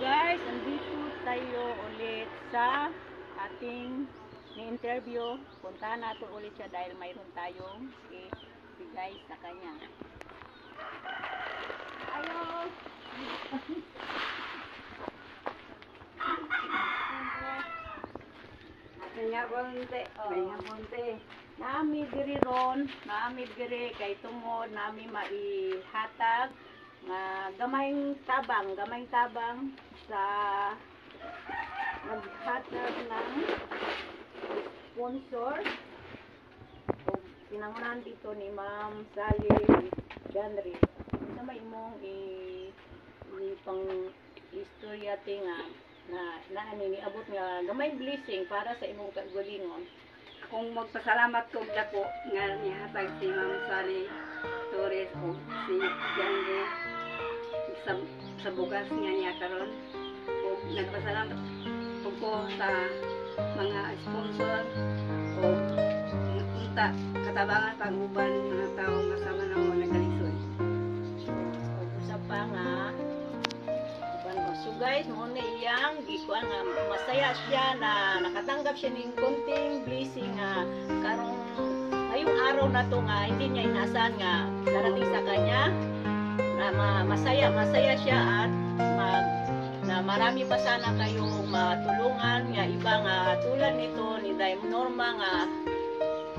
Guys, andito tayo ulit sa ating ni-interview. Puntahan natin ulit siya dahil mayroon tayong ibigay sa kanya. Ayo! Kanya bonte, kanya bonte. Nami diri ron, nami diri kay tungod nami maihatag nga gamayng tabang sa naghatag ng sponsor o pinangunahan dito ni Ma'am Sally Janry na may imong pang istorya tinga na niabot nga gamay blessing para sa imong kagalingon. Kung magpasalamat ko dako nga nihatag si Ma'am Sally Torres o si Jange sa bugas nga niya karon. O nagpasalamat ko sa mga sponsor o unta katabangan pag-uban mga tao masama na mo nagkalisoy. Usa pa nga so guys, muna iyang gikuan nga masaya siya na nakatanggap siya ng konting blessing nga karong ngayong araw na to nga hindi niya inasahan nga darating sa kanya na masaya siya at na marami pa sana kayong matulungan nga iba nga tulad nito ni Daim Norma nga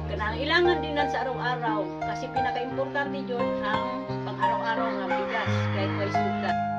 kinailangan din sa araw-araw kasi pinaka-importante yun ang pang-araw-araw nga bigas kahit may sugat.